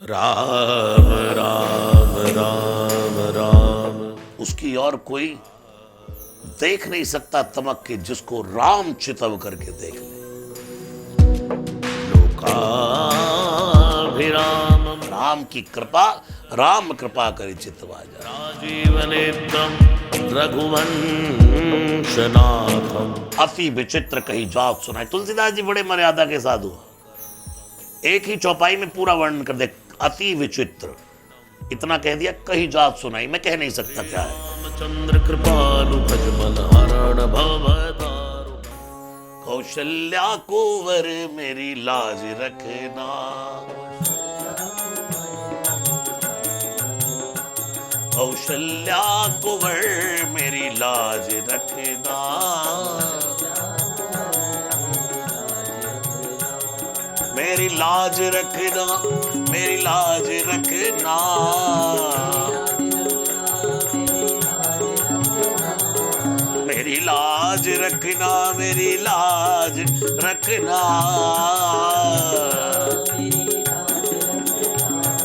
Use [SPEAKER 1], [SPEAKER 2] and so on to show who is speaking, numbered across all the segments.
[SPEAKER 1] राम राम राम राम। उसकी और कोई देख नहीं सकता तमक के जिसको राम चितव करके देख ले। लोकाभिराम राम की कृपा, राम कृपा करे चितवा जा। राजीवनेत्रम रघुवंशनाथम अति विचित्र कही जात सुनाए। तुलसीदास जी बड़े मर्यादा के साधु, एक ही चौपाई में पूरा वर्णन कर दे। अति विचित्र इतना कह दिया, कही जात सुनाई, मैं कह नहीं सकता क्या है। रामचंद्र कृपालु भजमल हरण भवतारु कौशल्या कुंवर मेरी लाज रखना। कौशल्या कुंवर मेरी लाज रखना। मेरी लाज रखना, मेरी लाज रखना। मेरी लाज रखना, मेरी लाज रखना।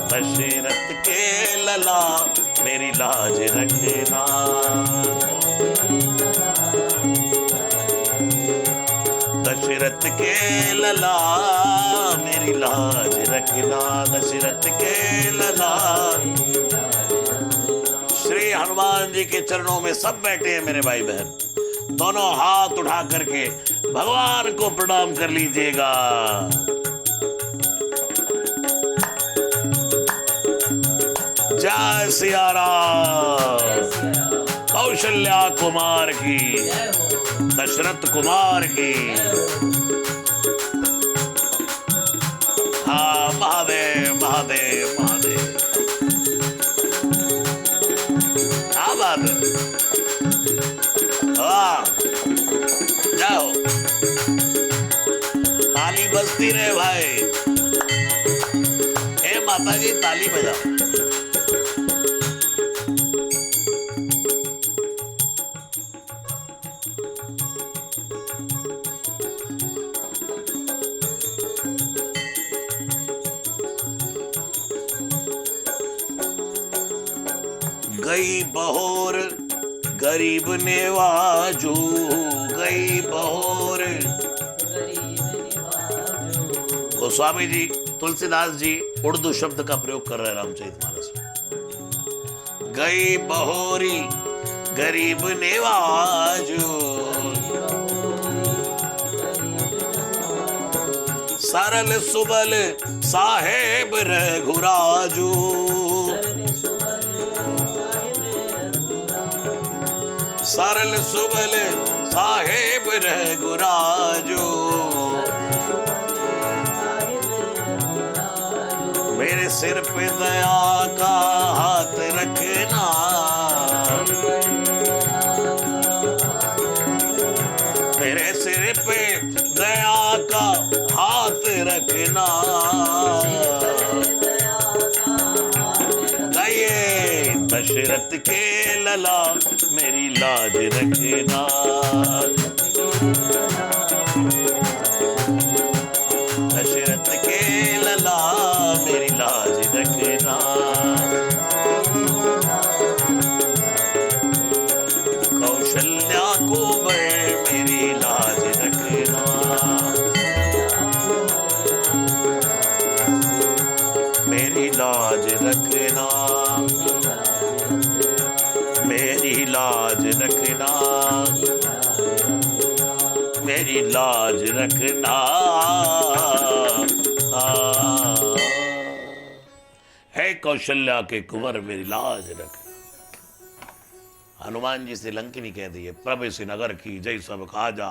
[SPEAKER 1] दशरथ के लला मेरी लाज रखना। दशरथ के लला मेरी लाज रखना। दशरथ के लला। श्री हनुमान जी के चरणों में सब बैठे हैं मेरे भाई बहन, दोनों हाथ उठा करके भगवान को प्रणाम कर लीजिएगा। जय सिया राम। कौशल्या कुमार की, दशरथ कुमार की। हाँ महादेव महादेव महादेव। क्या बात है। हाँ जाओ, ताली बजती रहे भाई। हे माता जी ताली बजाओ। गई बहोर गरीब नेवाजू, गई बहोर। गोस्वामी जी, तुलसीदास जी उर्दू शब्द का प्रयोग कर रहे हैं रामचरितमानस में। गई बहोरी गरीब नेवाजू, सरल सुबल साहेब रघुराजू। सरल सुबल साहेब रघुराजू। मेरे सिर पे दया का हाथ रखना। मेरे सिर पे दया का हाथ रखना। दशरथ के लला मेरी लाज रखना। दशरथ के लला मेरी लाज रखना। कौशल्या कुंवर मेरी लाज रखना। मेरी लाज रखना। मेरी लाज रखना। मेरी लाज रखना। है कौशल्या के कुंवर मेरी लाज रखना। हनुमान जी से लंकिनी कह दिए, प्रभु से नगर की जय सब खाजा,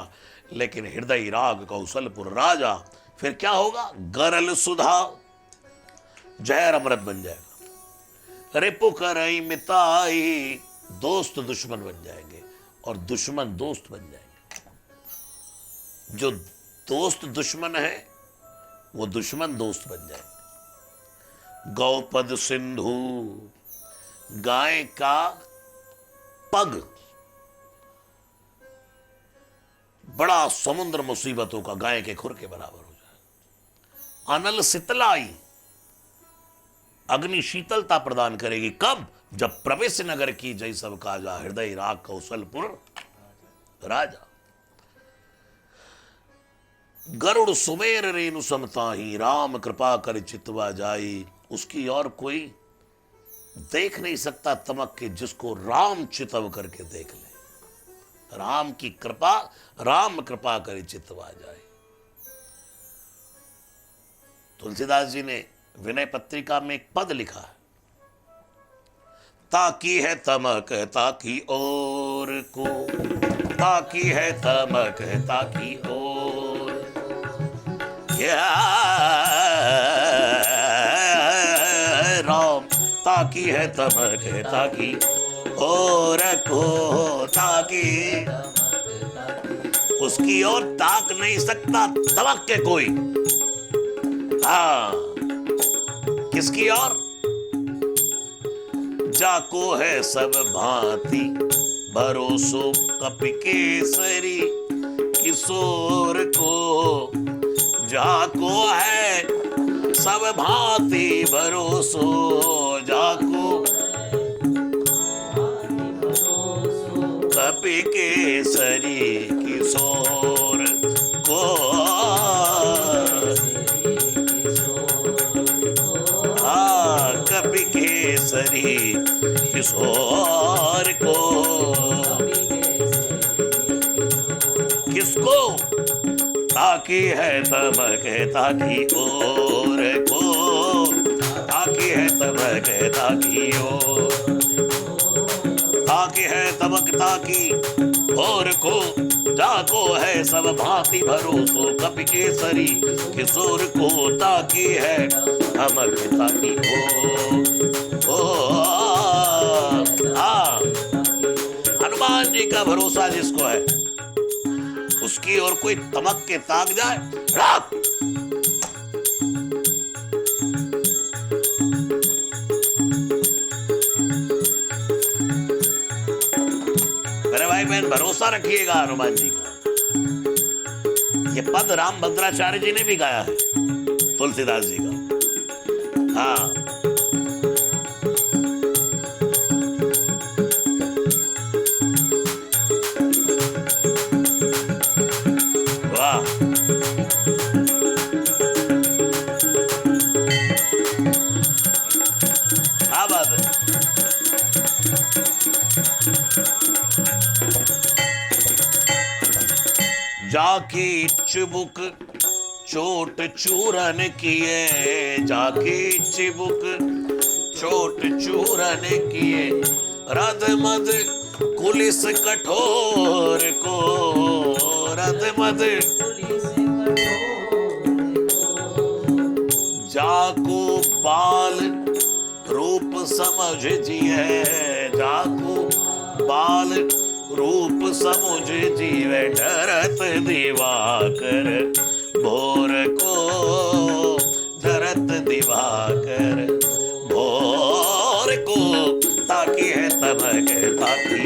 [SPEAKER 1] लेकिन हृदय राग कौशलपुर राजा। फिर क्या होगा? गरल सुधा जहर अमृत बन जाएगा। रिपु करई मिताई, दोस्त दुश्मन बन जाएंगे और दुश्मन दोस्त बन जाएंगे। जो दोस्त दुश्मन है वो दुश्मन दोस्त बन जाएंगे। गौपद सिंधु, गाय का पग बड़ा समुद्र मुसीबतों का गाय के खुर के बराबर हो जाए। अनल सितलाई, अग्नि शीतलता प्रदान करेगी। कब? जब प्रवेश नगर की जय सब काजा, हृदय राग कौशलपुर राजा। गरुड़ सुमेर रेणु समताही, राम कृपा कर चितवा जाई। उसकी और कोई देख नहीं सकता तमक के, जिसको राम चितव करके देख ले। राम की कृपा, राम कृपा कर चितवा जाए। तुलसीदास जी ने विनय पत्रिका में एक पद लिखा है, ताकी है तमक ताकी और को, ताकी है तमक ताकी और, राम ताकी है तमक ताकी और को, ताकी उसकी ओर ताक नहीं सकता तमक के कोई। हाँ, किसकी ओर? जाको है सब भांति भरोसो कपि केसरी, किशोर को जाको है सब भांति भरोसो, जाको कपि केसरी किशोर को, कपि केसरी किशोर को। किसको? ताकी है तमक ताकी और को, ताकी है तमक ताकी और, ताकी है तमक ताकी और को, जाको है सब भांति भरोसो कपि केसरी किशोर को, ताकी है तमक ताकी ओ हनुमान जी का भरोसा जिसको है, उसकी और कोई तमक के ताक जाए, रात मेरे भाई बहन भरोसा रखिएगा हनुमान जी का। ये पद राम भद्राचार्य जी ने भी गाया है, तुलसीदास जी का। हाँ, वाह, क्या बात है। जाकी चिबुक चोट चूरन किए, जाकी चिबुक चोट चूरन किए, रद मद कुलिस कठोर को, रद मद जाको बाल रूप समझ जिए, जाको बाल रूप समझ जीवे, डरत दिवाकर भोर को, डरत दिवाकर भोर को, ताकी है तमक ताकी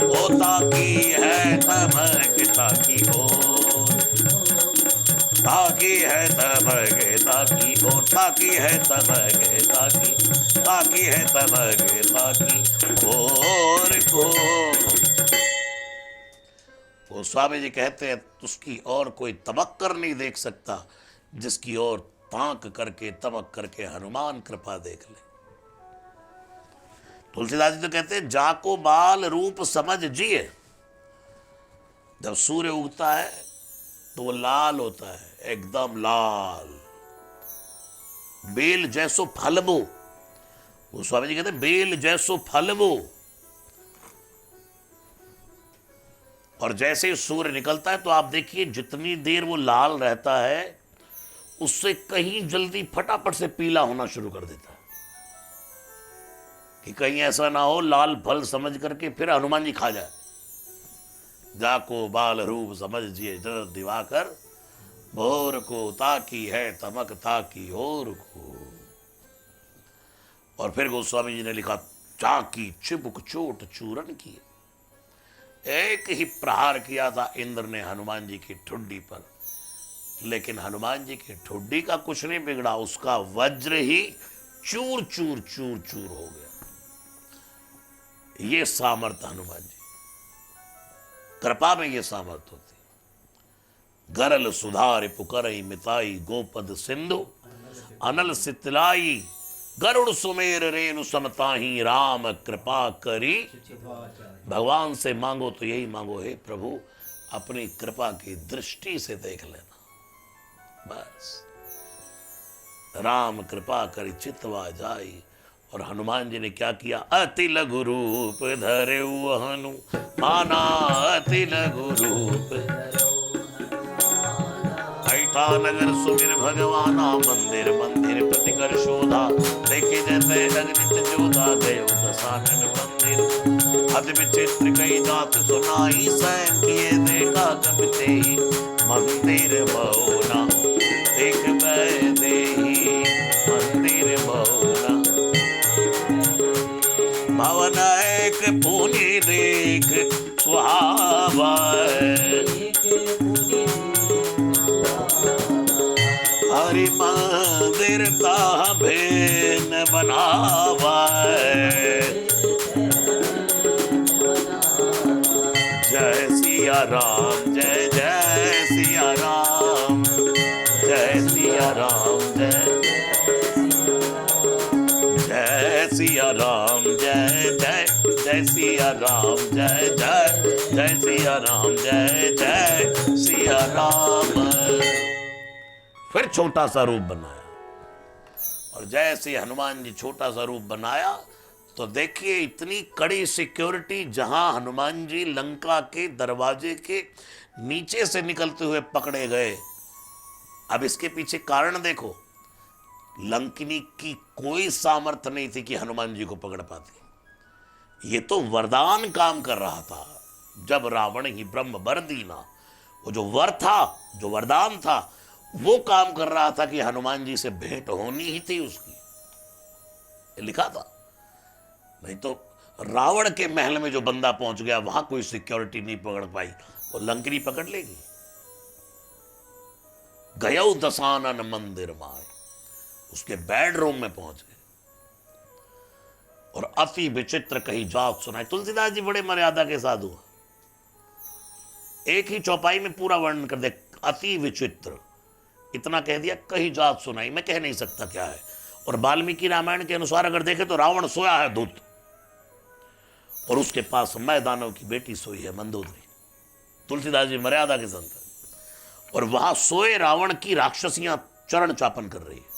[SPEAKER 1] ओ ताकी है तमक ताकी ओ, ताकी है तमक ताकी ओ, ताकी है तमक ताकी, ताकी है तमक ताकी और को। वो स्वामी जी कहते हैं, उसकी और कोई तमक कर नहीं देख सकता, जिसकी ओर ताक करके तमक करके हनुमान कृपा देख ले। तुलसीदास जी तो कहते हैं, जाको बाल रूप समझ जिए। जब सूर्य उगता है तो वो लाल होता है, एकदम लाल, बेल जैसो फलबो। वो स्वामी जी कहते हैं, बेल जैसो फलबो। और जैसे ही सूर्य निकलता है तो आप देखिए, जितनी देर वो लाल रहता है, उससे कहीं जल्दी फटाफट से पीला होना शुरू कर देता है, कि कहीं ऐसा ना हो लाल फल समझ करके फिर हनुमान जी खा जाए। जाको बाल रूप समझ जिए जर दिवाकर भोर को, ताकी है तमक ताकी और को। और फिर गोस्वामी जी ने लिखा, चाकी चिबुक चोट चूरन की। एक ही प्रहार किया था इंद्र ने हनुमान जी की ठुड्डी पर, लेकिन हनुमान जी की ठुड्डी का कुछ नहीं बिगड़ा, उसका वज्र ही चूर चूर चूर चूर हो गया। ये सामर्थ्य हनुमान जी, कृपा में ये सामर्थ्य होती। गरल सुधार पुकरई मिताई गोपद सिंधु अनल सितलाई गरुड़ सुमेर रेणु समताही राम कृपा करी। भगवान से मांगो तो यही मांगो, हे प्रभु अपनी कृपा की दृष्टि से देख लेना, बस। राम कृपा करी चितवा जाई। और हनुमान जी ने क्या किया? अति लघु रूप धरे हनु माना, अति लघु रूप ऐठा नगर सुमिर भगवाना, मंदिर मंदिर प्रतिकर शोधा, देखे जैसे अग्नित जोधा, देव दसानन मंदिर अति विचित्र कई जात सुनाई, सैन किए देखा कपिते मंदिर बहुना, देख देही मंदिर बहुना, भवन एक पुनि देख सुहावा, हरि मंदिर ता भेन बनावा, जय सिया राम जय जय सिया राम, जय सिया राम जय जय सिया राम, जय जय जय सिया राम, जय जय जय सिया राम, जय जय सिया राम। फिर छोटा सा रूप बनाया, और जैसे हनुमान जी छोटा सा रूप बनाया तो देखिए इतनी कड़ी सिक्योरिटी, जहां हनुमान जी लंका के दरवाजे के नीचे से निकलते हुए पकड़े गए। अब इसके पीछे कारण देखो, लंकिनी की कोई सामर्थ्य नहीं थी कि हनुमान जी को पकड़ पाती। ये तो वरदान काम कर रहा था। जब रावण ही ब्रह्म वर दीना, वो जो वर था, जो वरदान था, वो काम कर रहा था कि हनुमान जी से भेंट होनी ही थी उसकी, ये लिखा था। नहीं तो रावण के महल में जो बंदा पहुंच गया, वहां कोई सिक्योरिटी नहीं पकड़ पाई, वो लंकिनी पकड़ लेगी। गयो दसानन मंदिर माए, उसके बेडरूम में पहुंच गए। और अति विचित्र कही जात सुनाई। तुलसीदास जी बड़े मर्यादा के साधु, एक ही चौपाई में पूरा वर्णन कर दे, अति विचित्र, इतना कह दिया, कही जात सुनाई। मैं कह नहीं सकता क्या है। और वाल्मीकि रामायण के अनुसार अगर देखें तो रावण सोया है दूत, और उसके पास मैं दानव की बेटी सोई है मंदोदरी। तुलसीदास जी मर्यादा के संत, और वहां सोए रावण की राक्षसियां चरण चापन कर रही है,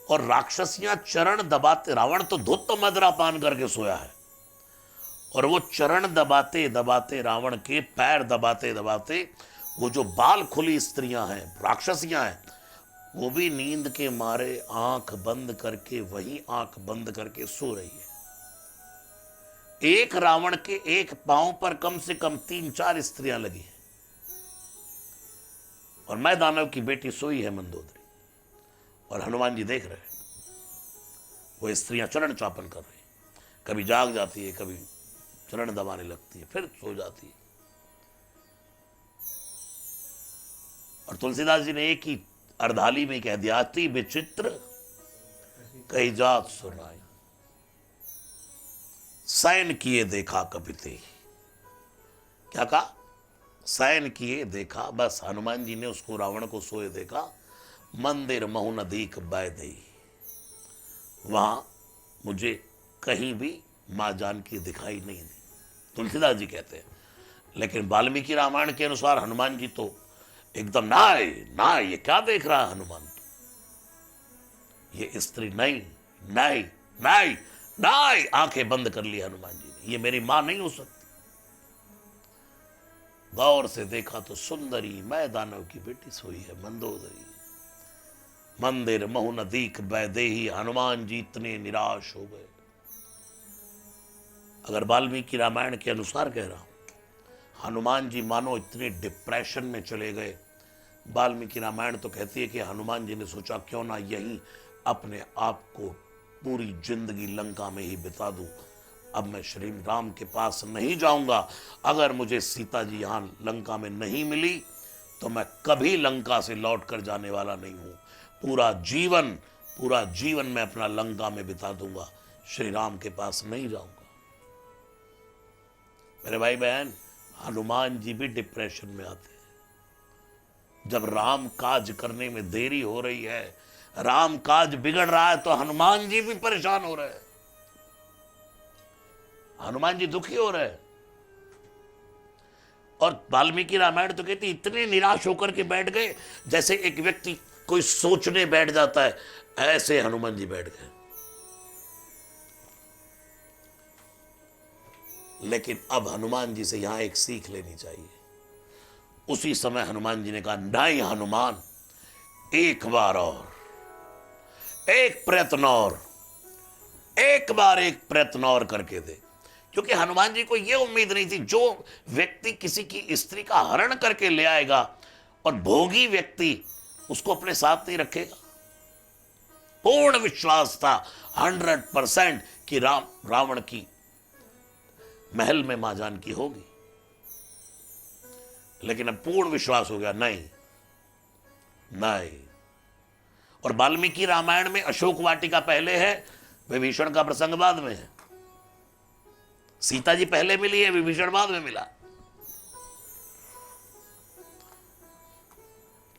[SPEAKER 1] और राक्षसियां चरण दबाते, रावण तो धुत मदरा पान करके सोया है, और वो चरण दबाते दबाते, रावण के पैर दबाते दबाते, वो जो बाल खुली स्त्रियां हैं, राक्षसियां हैं, वो भी नींद के मारे आंख बंद करके, वही आंख बंद करके सो रही है। एक रावण के एक पांव पर कम से कम 3-4 स्त्रियां लगी हैं, और मैं दानव की बेटी सोई है मंदोदरी, और हनुमान जी देख रहे हैं। वो स्त्रियां चरण चापन कर रही, कभी जाग जाती है, कभी चरण दबाने लगती है, फिर सो जाती है। और तुलसीदास जी ने एक ही अर्धाली में कह दिया, अति विचित्र कही जात सुनाई, शयन किए देखा कपिते। क्या कहा? शयन किए देखा। बस हनुमान जी ने उसको, रावण को सोए देखा। मंदिर महु नदीक बैदई, वहां मुझे कहीं भी मां जानकी दिखाई नहीं दी, तुलसीदास जी कहते हैं। लेकिन वाल्मीकि रामायण के अनुसार हनुमान जी तो एकदम नाय नाय, ये क्या देख रहा है हनुमान, ये स्त्री नहीं नहीं नहीं नहीं, आंखें बंद कर ली हनुमान जी ने, ये मेरी मां नहीं हो सकती। गौर से देखा तो सुंदरी मैं दानव की बेटी सोई है मंदोदरी। मंदिर महु नदीक बैदेही, हनुमान जी इतने निराश हो गए। अगर वाल्मीकि रामायण के अनुसार कह रहा हूं, हनुमान जी मानो इतने डिप्रेशन में चले गए। वाल्मीकि रामायण तो कहती है कि हनुमान जी ने सोचा क्यों ना यहीं अपने आप को पूरी जिंदगी लंका में ही बिता दूं, अब मैं श्री राम के पास नहीं जाऊंगा। अगर मुझे सीता जी यहाँ लंका में नहीं मिली तो मैं कभी लंका से लौट कर जाने वाला नहीं हूं। पूरा जीवन मैं अपना लंका में बिता दूंगा, श्री राम के पास नहीं जाऊंगा। मेरे भाई बहन, हनुमान जी भी डिप्रेशन में आते हैं। जब राम काज करने में देरी हो रही है, राम काज बिगड़ रहा है, तो हनुमान जी भी परेशान हो रहे हैं, हनुमान जी दुखी हो रहे हैं। और वाल्मीकि रामायण तो कहती इतने निराश होकर के बैठ गए जैसे एक व्यक्ति कोई सोचने बैठ जाता है, ऐसे हनुमान जी बैठ गए। लेकिन अब हनुमान जी से यहां एक सीख लेनी चाहिए। उसी समय हनुमान जी ने कहा, नहीं हनुमान, एक बार और, एक प्रयत्न और, एक बार एक प्रयत्न और करके दे। क्योंकि हनुमान जी को यह उम्मीद नहीं थी, जो व्यक्ति किसी की स्त्री का हरण करके ले आएगा और भोगी व्यक्ति उसको अपने साथ नहीं रखेगा। पूर्ण विश्वास था 100% कि रावण की महल में मां जानकी होगी। लेकिन अब पूर्ण विश्वास हो गया, नहीं। और वाल्मीकि रामायण में अशोक वाटिका पहले है, विभीषण का प्रसंग बाद में है। सीता जी पहले मिली है, विभीषण बाद में मिला।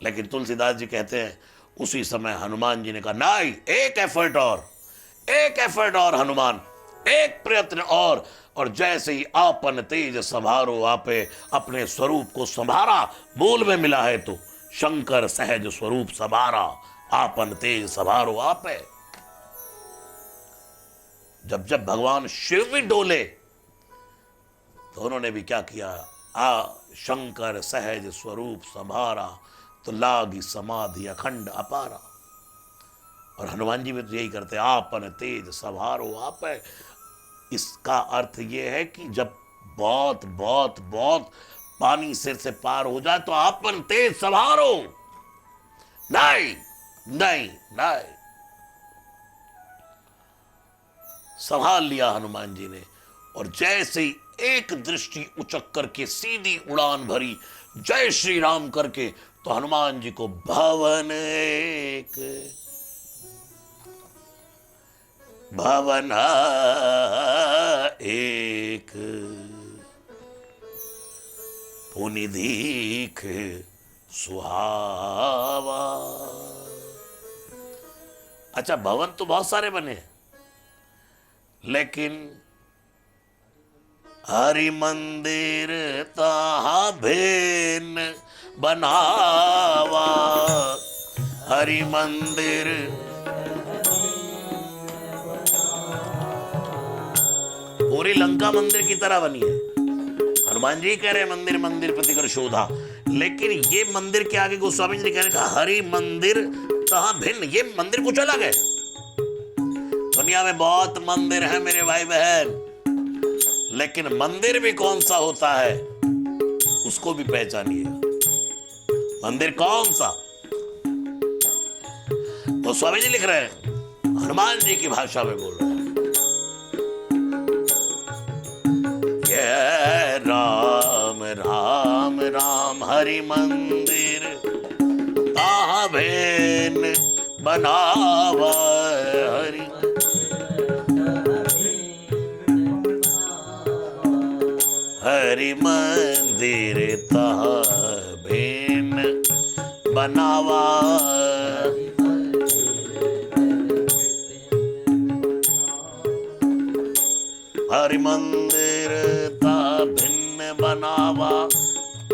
[SPEAKER 1] लेकिन तुलसीदास जी कहते हैं, उसी समय हनुमान जी ने कहा, नहीं, एक एफर्ट और हनुमान, एक प्रयत्न और जैसे ही आपन तेज संभारो आपे, अपने स्वरूप को संभारा। मूल में मिला है तो शंकर सहज स्वरूप संभारा, आपन तेज संभारो आपे। जब जब भगवान शिव भी डोले तो उन्होंने भी क्या किया, शंकर सहज स्वरूप संभारा, तो लागी समाधि अखंड अपारा। और हनुमान जी भी तो यही करते, आपन तेज संभारो आपे। इसका अर्थ यह है कि जब बहुत बहुत बहुत पानी सिर से पार हो जाए तो आपन तेज संभारो। नहीं, संभाल लिया हनुमान जी ने। और जैसे ही एक दृष्टि उचक करके सीधी उड़ान भरी, जय श्री राम करके, तो हनुमान जी को भवन एक पुनि दीख सुहावा। अच्छा, भवन तो बहुत सारे बने हैं, लेकिन हरि मंदिर तहाँ भेन बनावा, हरि मंदिर पूरी लंका मंदिर की तरह बनी है। हनुमान जी कह रहे हैं मंदिर मंदिर प्रतिकर शोधा, लेकिन ये मंदिर के आगे गोस्वामी जी ने कहने का, हरि मंदिर तहाँ भिन्न, ये मंदिर कुछ अलग है। दुनिया में बहुत मंदिर है मेरे भाई बहन, लेकिन मंदिर भी कौन सा होता है उसको भी पहचानिए। मंदिर कौन सा? तो स्वामी जी लिख रहे हैं, हनुमान जी की भाषा में बोल रहे हैं, ये राम राम राम हरि मंदिर ताहा भेन बनावा, हरि मंदिर ताहा भेन बनावा। हरि मंदिर ता भिन्न बनावा,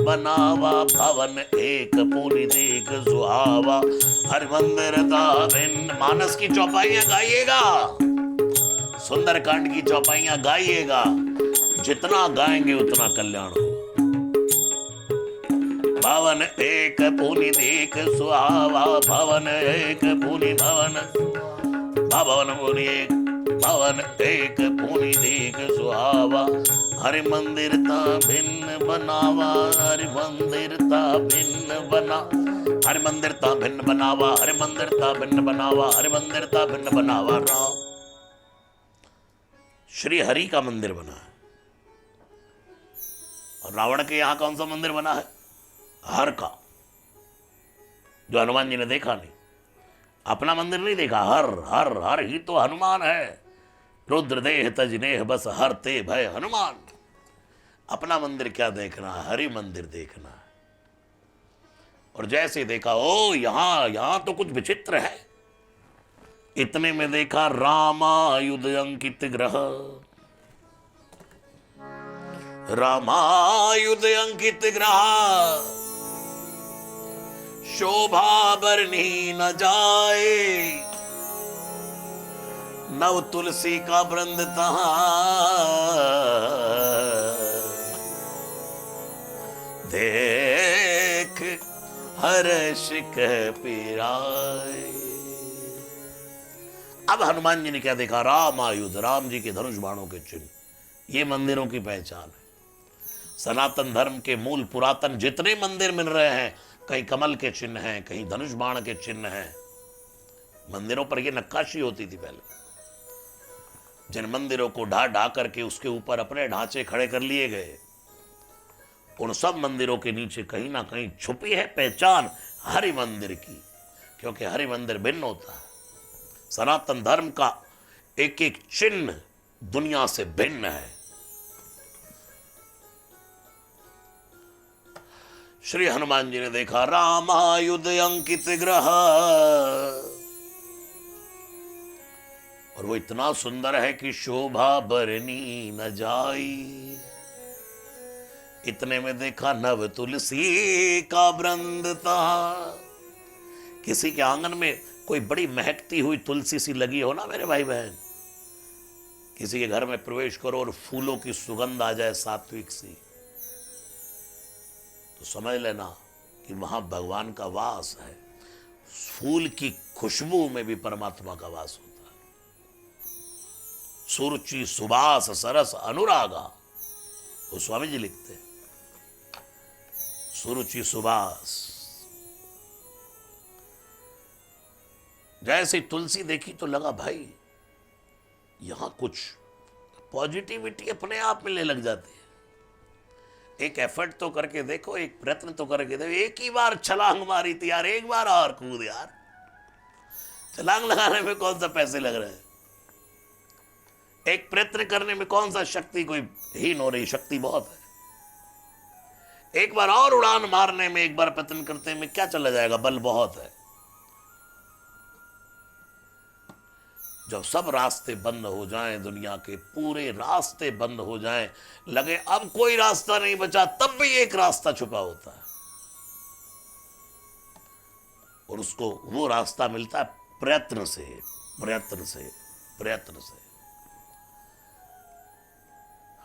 [SPEAKER 1] बनावा भवन एक पूरी देख सुहावा। हरि मंदिर ता भिन्न, मानस की चौपाइयां गाइएगा, सुंदरकांड की चौपाइयां गाइएगा, जितना गाएंगे उतना कल्याण हो। भवन एक पूरी देख सुहावा, भवन एक पूरी भवन, भवन पूरी एक भवन एक पूरी देख सुहावा। हरि मंदिर ता भिन्न बनावा, हरि मंदिर ता भिन्न बना, हरि मंदिर ता भिन्न बनावा, हरि मंदिर ता भिन्न बनावा, हरि मंदिर ता भिन्न बनावा। राम श्री हरि का मंदिर बना है, और रावण के यहां कौन सा मंदिर बना है? हर का। जो हनुमान जी ने देखा नहीं, अपना मंदिर नहीं देखा। हर हर हर ही तो हनुमान है। रुद्रदेह तजनेह बस हर ते भय हनुमान। अपना मंदिर क्या देखना, हरि मंदिर देखना है। और जैसे देखा, ओ यहां यहां तो कुछ विचित्र है। इतने में देखा रामायुध अंकित ग्रह, रामायुध अंकित ग्रह, शोभा बरनी न जाए, नव तुलसी का वृंद तहां, देख हर्ष कह पिराए। अब हनुमान जी ने क्या देखा? राम आयुध, राम जी के धनुष बाणों के चिन्ह। ये मंदिरों की पहचान है। सनातन धर्म के मूल पुरातन जितने मंदिर मिल रहे हैं, कहीं कमल के चिन्ह हैं, कहीं धनुष बाण के चिन्ह हैं। मंदिरों पर यह नक्काशी होती थी पहले। जिन मंदिरों को ढा ढा करके उसके ऊपर अपने ढांचे खड़े कर लिए गए, उन सब मंदिरों के नीचे कहीं ना कहीं छुपी है पहचान हरि मंदिर की। क्योंकि हरि मंदिर भिन्न होता है। सनातन धर्म का एक एक चिन्ह दुनिया से भिन्न है। श्री हनुमान जी ने देखा रामायुध अंकित ग्रह, और वो इतना सुंदर है कि शोभा बरनी न जाई। इतने में देखा नव तुलसी का वृंद था। किसी के आंगन में कोई बड़ी महकती हुई तुलसी सी लगी हो ना मेरे भाई बहन, किसी के घर में प्रवेश करो और फूलों की सुगंध आ जाए सात्विक सी, तो समझ लेना कि वहां भगवान का वास है। फूल की खुशबू में भी परमात्मा का वास होता है। सुरुचि सुबास सरस अनुरागा, वो स्वामी जी लिखते हैं। सुरुचि सुबास। जैसे तुलसी देखी तो लगा भाई यहां कुछ पॉजिटिविटी अपने आप मिलने लग जाती है। एक एफर्ट तो करके देखो, एक प्रयत्न तो करके देखो। एक ही बार छलांग मारी थी यार, एक बार और कूद यार। छलांग लगाने में कौन सा पैसे लग रहे हैं? एक प्रयत्न करने में कौन सा शक्ति कोई हीन हो रही? शक्ति बहुत है। एक बार और उड़ान मारने में, एक बार प्रयत्न करते में क्या चला जाएगा? बल बहुत है। जब सब रास्ते बंद हो जाएं, दुनिया के पूरे रास्ते बंद हो जाएं, लगे अब कोई रास्ता नहीं बचा, तब भी एक रास्ता छुपा होता है। और उसको वो रास्ता मिलता है प्रयत्न से, प्रयत्न से, प्रयत्न से।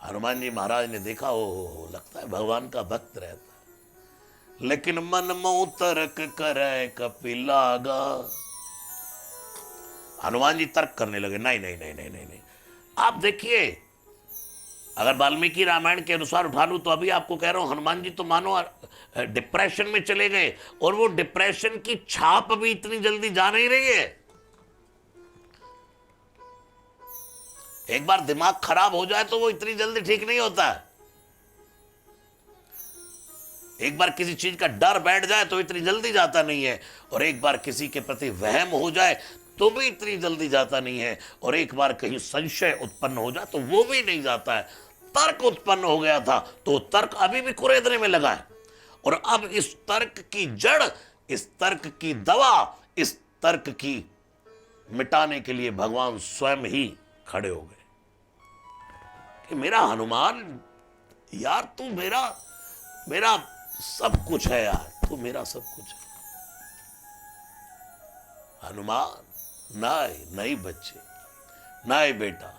[SPEAKER 1] हनुमान जी महाराज ने देखा, ओ लगता है भगवान का भक्त रहता है। लेकिन मन मऊ तर्क करे कपिलागा। हनुमान जी तर्क करने लगे, नहीं नहीं नहीं नहीं नहीं नहीं। आप देखिए, अगर वाल्मीकि रामायण के अनुसार उठा लूं तो अभी आपको कह रहा हूं, हनुमान जी तो मानो डिप्रेशन में चले गए, और वो डिप्रेशन की छाप भी इतनी जल्दी जा नहीं रही है। एक बार दिमाग खराब हो जाए तो वो इतनी जल्दी ठीक नहीं होता है। एक बार किसी चीज का डर बैठ जाए तो इतनी जल्दी जाता नहीं है, और एक बार किसी के प्रति वहम हो जाए तो भी इतनी जल्दी जाता नहीं है, और एक बार कहीं संशय उत्पन्न हो जाए तो वो भी नहीं जाता है। तर्क उत्पन्न हो गया था तो तर्क अभी भी कुरेदने में लगा है, और अब इस तर्क की जड़, इस तर्क की दवा, इस तर्क की मिटाने के लिए भगवान स्वयं ही खड़े हो गए कि मेरा हनुमान यार, तू मेरा मेरा सब कुछ है यार, तू मेरा सब कुछ है। हनुमान नाय नहीं बच्चे, नाय बेटा,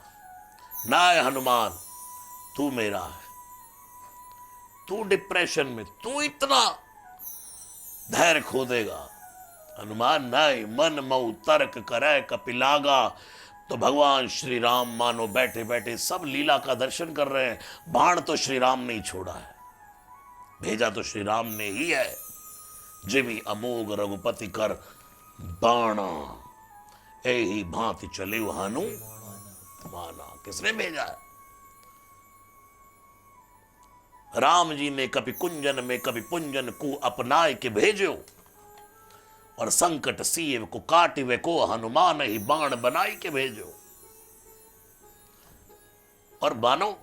[SPEAKER 1] नाय हनुमान, तू मेरा है। तू डिप्रेशन में, तू इतना धैर्य खो देगा। हनुमान नाय मन मऊ तर्क करे कपिलागा। तो भगवान श्री राम मानो बैठे बैठे सब लीला का दर्शन कर रहे हैं। बाण तो श्री राम ने ही छोड़ा है, भेजा तो श्री राम ने ही है। जिमी अमोघ रघुपति कर बाणा, ही भांति चले हनु माना। किसने भेजा है? राम जी ने कभी कुंजन में कभी पुंजन को अपनाए के भेजो। और संकट सीव को काटिवे को हनुमान ही बाण बनाई के भेजो। और मानो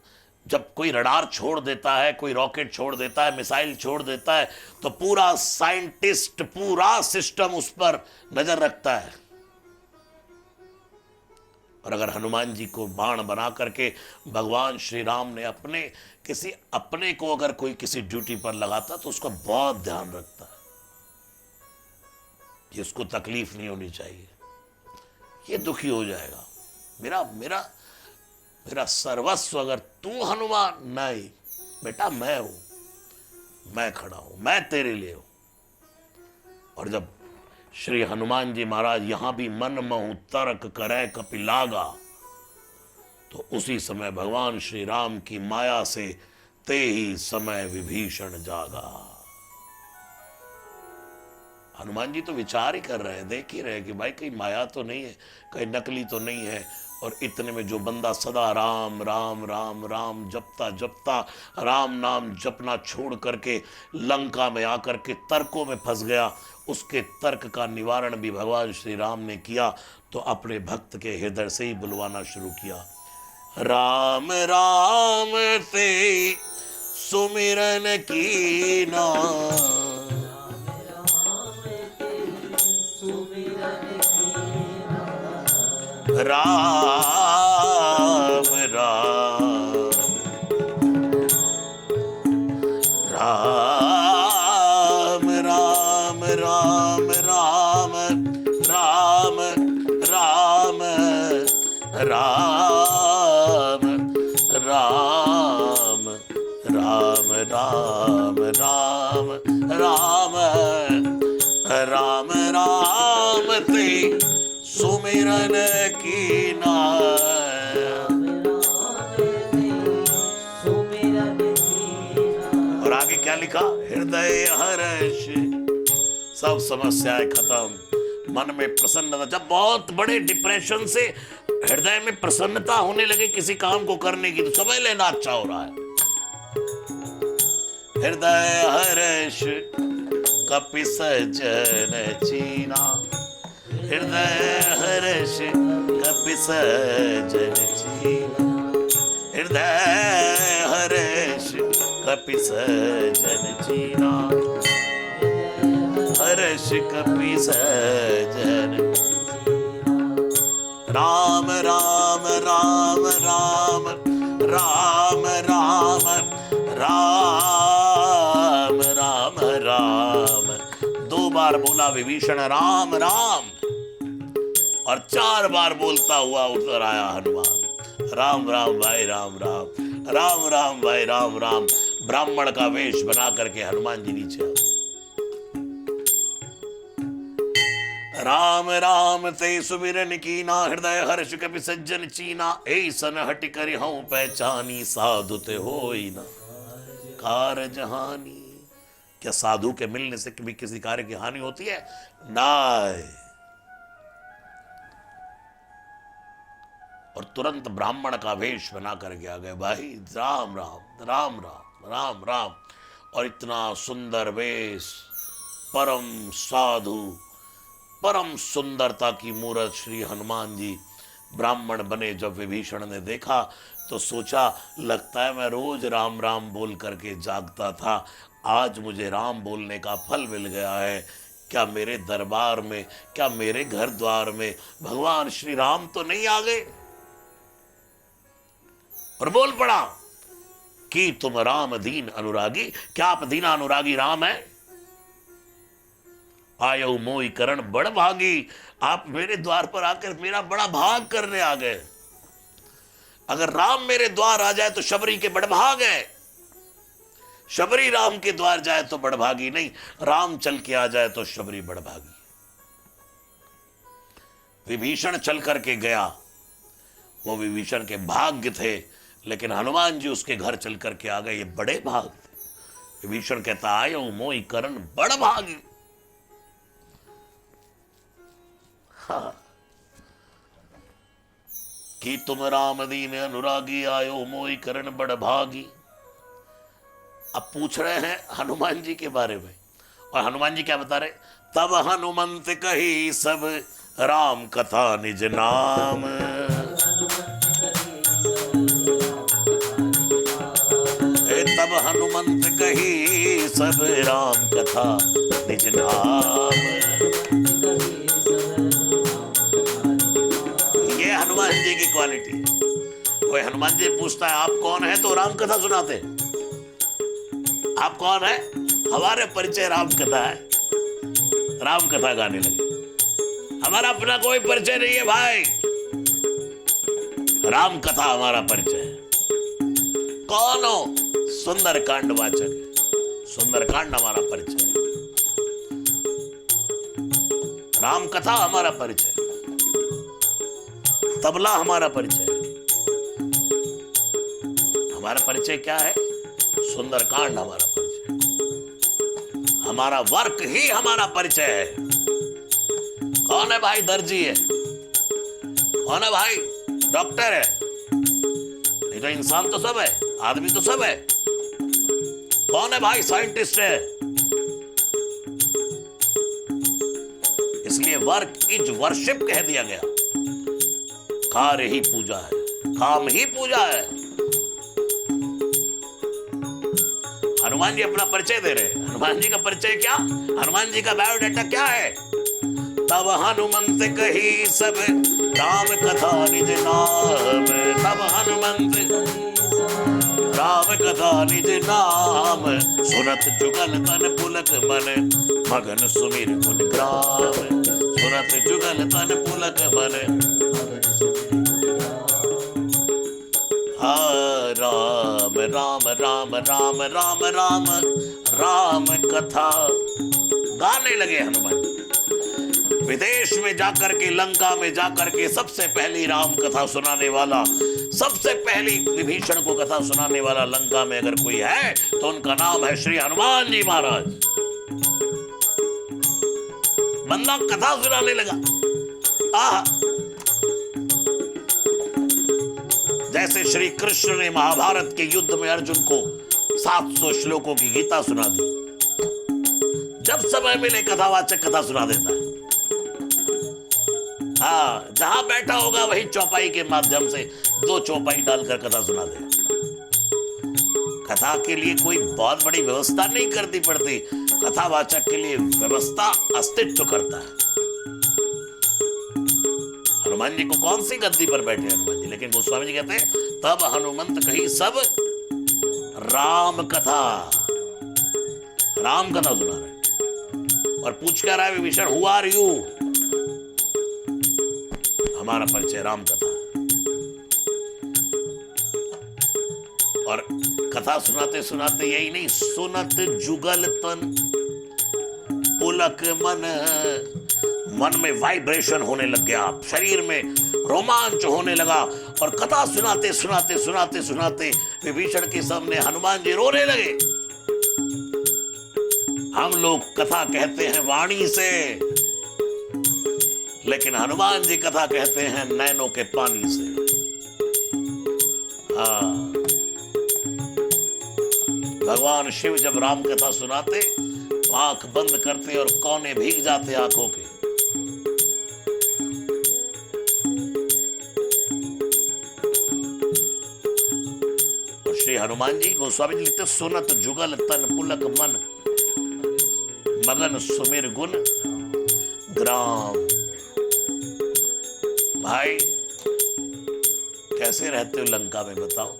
[SPEAKER 1] जब कोई रडार छोड़ देता है, कोई रॉकेट छोड़ देता है, मिसाइल छोड़ देता है, तो पूरा साइंटिस्ट, पूरा सिस्टम उस पर नजर रखता है। और अगर हनुमान जी को बाण बना करके भगवान श्री राम ने अपने को अगर कोई किसी ड्यूटी पर लगाता तो उसका बहुत ध्यान रखता है कि उसको तकलीफ नहीं होनी चाहिए, ये दुखी हो जाएगा, मेरा मेरा मेरा सर्वस्व अगर तू हनुमान, नहीं बेटा मैं हूं, मैं खड़ा हूं, मैं तेरे लिए हूं। और जब श्री हनुमान जी महाराज यहां भी मन महु तर्क करे कपिलागा, तो उसी समय भगवान श्री राम की माया से ते ही समय विभीषण जागा। हनुमान जी तो विचार ही कर रहे हैं, देख ही रहे कि भाई कहीं माया तो नहीं है, कहीं नकली तो नहीं है। और इतने में जो बंदा सदा राम राम राम राम जपता जपता राम नाम जपना छोड़ करके लंका में आकर के तर्कों में फंस गया, उसके तर्क का निवारण भी भगवान श्री राम ने किया। तो अपने भक्त के हृदय से ही बुलवाना शुरू किया, राम राम से सुमिरन कीना, राम राम राम राम राम राम राम राम राम राम राम राम राम राम राम राम ते सुमिरन कीना। और आगे क्या लिखा, हृदय हर्ष, सब समस्याएं खत्म, मन में प्रसन्नता। जब बहुत बड़े डिप्रेशन से हृदय में प्रसन्नता होने लगे किसी काम को करने की, तो समझ लेना अच्छा हो रहा है। हृदय हर्ष कपि सजन चीना, हृदय हर्ष कपि सजन चीना, हृदय हर्ष कपि सजन चीना, हर्ष कपि सजन। राम राम राम राम राम राम राम राम राम, 2 बार बोला विभीषण राम राम, और 4 बार बोलता हुआ उतर आया हनुमान, राम राम भाई राम राम, राम राम भाई राम राम। ब्राह्मण का वेश बना करके हनुमान जी नीचे आए, राम राम ते सुमिरन कीना, हृदय हर्ष कपि सज्जन चीना, ऐसन हटि करि हऊँ पहचानी, साधु ते होई न कारज हानि। क्या साधु के मिलने से कभी किसी कार्य की हानि होती है? नहीं। और तुरंत ब्राह्मण का वेश बना करके आ गए, भाई राम राम राम राम राम राम। और इतना सुंदर वेश, परम साधु, परम सुंदरता की मूर्त श्री हनुमान जी ब्राह्मण बने। जब विभीषण ने देखा तो सोचा, लगता है मैं रोज राम राम बोल करके जागता था, आज मुझे राम बोलने का फल मिल गया है। क्या मेरे दरबार में, क्या मेरे घर द्वार में भगवान श्री राम तो नहीं आ गए? और बोल पड़ा कि तुम राम दीन अनुरागी, क्या आप दीना अनुरागी राम है? आयो मोई करण बड़ भागी, आप मेरे द्वार पर आकर मेरा बड़ा भाग करने आ गए। अगर राम मेरे द्वार आ जाए तो शबरी के बड़भाग है, शबरी राम के द्वार जाए तो बड़भागी नहीं, राम चल के आ जाए तो शबरी बड़भागी। विभीषण चल करके गया, वो विभीषण के भाग्य थे, लेकिन हनुमान जी उसके घर चल करके आ गए, ये बड़े भाग थे। विभीषण कहता, आयो मोई करण बड़ भागी। हाँ, कि तुम राम दीन अनुरागी, आयो मोई करण बड़ भागी। अब पूछ रहे हैं हनुमान जी के बारे में, और हनुमान जी क्या बता रहे, तब हनुमंत कही सब राम कथा निज नाम। तब हनुमंत कही सब राम कथा निज नाम। ये हनुमान जी की क्वालिटी है। कोई हनुमान जी पूछता है आप कौन है, तो राम कथा सुनाते। आप कौन है, हमारे परिचय राम कथा है, राम कथा गाने लगे। हमारा अपना कोई परिचय नहीं है भाई, राम कथा हमारा परिचय है। कौन हो, सुंदर कांड वाचक है, सुंदर कांड हमारा परिचय है, राम कथा हमारा परिचय, तबला हमारा परिचय है। हमारा परिचय क्या है, सुंदर कांड हमारा परिचय, हमारा वर्क ही हमारा परिचय है। कौन है भाई, दर्जी है, कौन है भाई, डॉक्टर है, नहीं तो इंसान तो सब है, आदमी तो सब है। कौन है भाई, साइंटिस्ट है। इसलिए वर्क इज वर्शिप कह दिया गया। कार्य ही पूजा है, काम ही पूजा है। हनुमान जी अपना परिचय दे रहे हैं। हनुमान जी का परिचय क्या, हनुमान जी का बायोडाटा क्या है, तब हनुमंत कही सब राम कथा निज नाम। तब हनुमंत राम कथा निज नाम, सुनत जुगल तन पुलक मन मगन सुमिर गुण ग्राम। सुनत जुगल तन पुलक मन, राम राम राम राम राम राम राम कथा गाने लगे हनुमान। विदेश में जाकर के, लंका में जाकर के सबसे पहली राम कथा सुनाने वाला, सबसे पहली विभीषण को कथा सुनाने वाला लंका में अगर कोई है तो उनका नाम है श्री हनुमान जी महाराज। बंदा कथा सुनाने लगा। जैसे श्री कृष्ण ने महाभारत के युद्ध में अर्जुन को 700 श्लोकों की गीता सुना दी। जब समय मिले कथावाचक कथा सुना देता है। हाँ, जहां बैठा होगा वही चौपाई के माध्यम से 2 चौपाई डालकर कथा सुना दे। कथा के लिए कोई बहुत बड़ी व्यवस्था नहीं करनी पड़ती, कथावाचक के लिए व्यवस्था अस्तित्व करता है। हनुमान जी को कौन सी गद्दी पर बैठे हनुमान जी, लेकिन गोस्वामी जी कहते हैं तब हनुमंत कही सब राम कथा, राम कथा सुना रहे। और पूछ क्या रहा है विभीषण, हु आर यू, हमारा परिचय राम कथा। और कथा सुनाते सुनाते यही नहीं, सुनत जुगल तन पुलक मन, मन में वाइब्रेशन होने लग गया, शरीर में रोमांच होने लगा। और कथा सुनाते सुनाते सुनाते सुनाते विभीषण के सामने हनुमान जी रोने लगे। हम लोग कथा कहते हैं वाणी से, लेकिन हनुमान जी कथा कहते हैं नैनों के पानी से। हाँ, भगवान शिव जब राम कथा सुनाते, आंख बंद करते और कोने भीग जाते आंखों के। और श्री हनुमान जी गोस्वामी जी लिखते, सुनत जुगल तन पुलक मन मगन सुमिर गुण ग्राम। भाई कैसे रहते हो लंका में बताओ।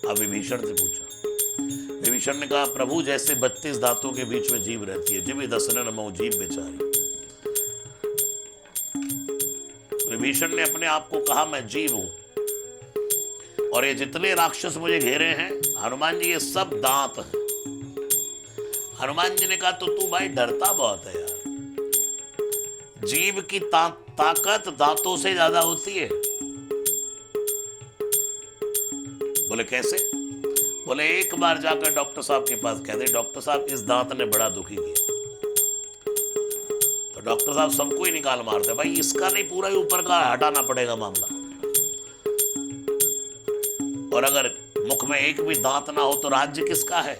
[SPEAKER 1] अब विभीषण से पूछा। विभीषण ने कहा, प्रभु जैसे 32 दांतों के बीच में जीव रहती है, जीव दसनन मऊ जीव बेचारी। विभीषण ने अपने आप को कहा मैं जीव हूं, और ये जितने राक्षस मुझे घेरे हैं हनुमान जी, ये सब दांत हैं। हनुमान जी ने कहा तो तू भाई डरता बहुत है यार, जीव की ताकत दांतों से ज्यादा होती है। बोले कैसे? बोले एक बार जाकर डॉक्टर साहब के पास कह दे, डॉक्टर साहब इस दांत ने बड़ा दुखी किया, तो डॉक्टर साहब सबको ही निकाल मारते, भाई इसका नहीं पूरा ही ऊपर का हटाना पड़ेगा मामला। और अगर मुख में एक भी दांत ना हो तो राज्य किसका है?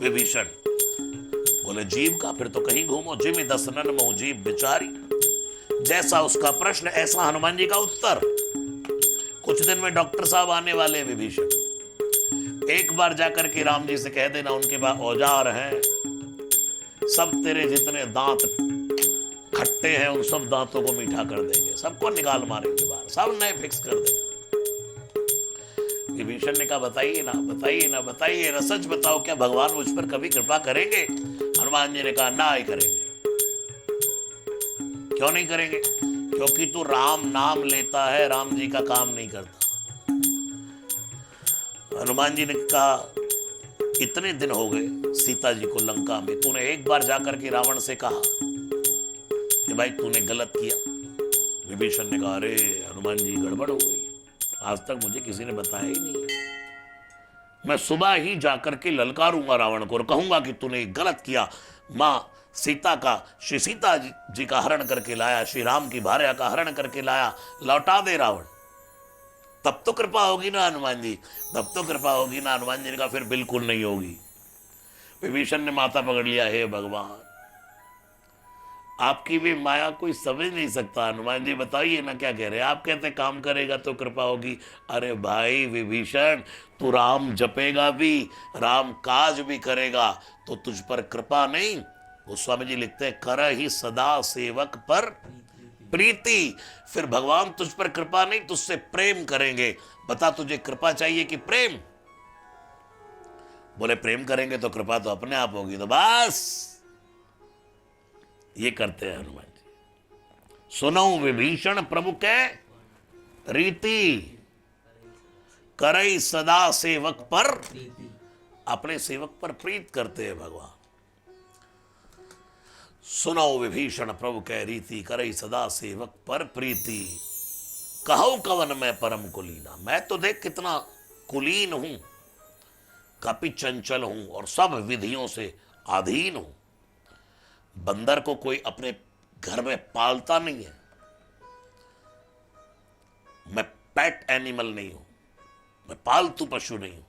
[SPEAKER 1] विभीषण। बोले जीव का, फिर तो कहीं घूमो। जिमि दसनन महु जीव बिचारी। जैसा उसका प्रश्न ऐसा हनुमान जी का उत्तर। कुछ दिन में डॉक्टर साहब आने वाले विभीषण, एक बार जाकर के राम जी से कह देना उनके पास औजार हैं, सब तेरे जितने दांत खट्टे हैं उन सब दांतों को मीठा कर देंगे, सबको निकाल मारेंगे बाहर, सब नए फिक्स कर देंगे। विभीषण ने कहा बताइए ना, बताइए ना, बताइए ना, सच बताओ, क्या भगवान मुझ पर कभी कृपा करेंगे? हनुमान जी ने कहा ना ही करेंगे। क्यों नहीं करेंगे? क्योंकि तू राम नाम लेता है, राम जी का काम नहीं करता। हनुमान जी ने कहा इतने दिन हो गए सीता जी को लंका में, तूने एक बार जाकर के रावण से कहा कि भाई तूने गलत किया? विभीषण ने कहा अरे हनुमान जी गड़बड़ हो गई, आज तक मुझे किसी ने बताया ही नहीं। मैं सुबह ही जाकर के ललकारूंगा रावण को और कहूंगा कि तूने गलत किया। मां सीता का, श्री सीता जी का हरण करके लाया, श्री राम की भार्या का हरण करके लाया, लौटा दे रावण, तब तो कृपा होगी ना हनुमान जी, तब तो कृपा होगी ना। हनुमान जी ने कहा फिर बिल्कुल नहीं होगी। विभीषण ने माथा पकड़ लिया, हे भगवान आपकी भी माया कोई समझ नहीं सकता। हनुमान जी बताइए ना क्या कह रहे हैं? आप कहते काम करेगा तो कृपा होगी। अरे भाई विभीषण, तू राम जपेगा भी, राम काज भी करेगा तो तुझ पर कृपा नहीं। गोस्वामी जी लिखते हैं कर ही सदा सेवक पर प्रीति। फिर भगवान तुझ पर कृपा नहीं, तुझसे प्रेम करेंगे। बता तुझे कृपा चाहिए कि प्रेम? बोले प्रेम करेंगे तो कृपा तो अपने आप होगी। तो बस ये करते हैं हनुमान जी। सुनो विभीषण प्रभु के रीति, करई सदा सेवक पर, अपने सेवक पर प्रीत करते हैं भगवान। सुनो विभीषण प्रभु कह रीति, करई सदा सेवक पर प्रीति। कहो कवन मैं परम कुलीना, मैं तो देख कितना कुलीन हूं, कपि चंचल हूं और सब विधियों से अधीन हूं। बंदर को कोई अपने घर में पालता नहीं है, मैं पेट एनिमल नहीं हूं, मैं पालतू पशु नहीं हूं।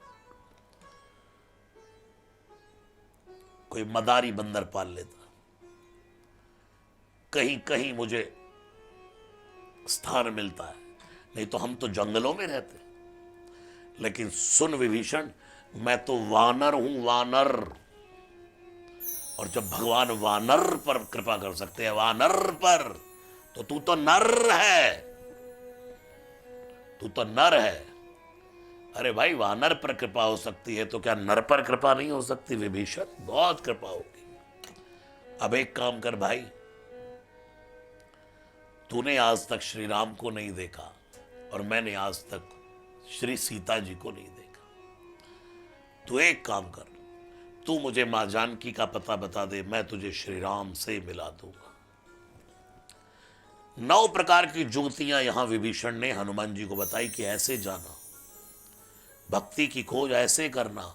[SPEAKER 1] कोई मदारी बंदर पाल लेता, कहीं कहीं मुझे स्थान मिलता है, नहीं तो हम तो जंगलों में रहते। लेकिन सुन विभीषण, मैं तो वानर हूं, वानर। और जब भगवान वानर पर कृपा कर सकते हैं, वानर पर, तो तू तो नर है, तू तो नर है। अरे भाई वानर पर कृपा हो सकती है तो क्या नर पर कृपा नहीं हो सकती? विभीषण बहुत कृपा होगी। अब एक काम कर भाई, तूने आज तक श्री राम को नहीं देखा और मैंने आज तक श्री सीता जी को नहीं देखा। तू एक काम कर, तू मुझे मां जानकी का पता बता दे, मैं तुझे श्री राम से मिला दूंगा। 9 प्रकार की जुगतियां यहां विभीषण ने हनुमान जी को बताई कि ऐसे जाना, भक्ति की खोज ऐसे करना,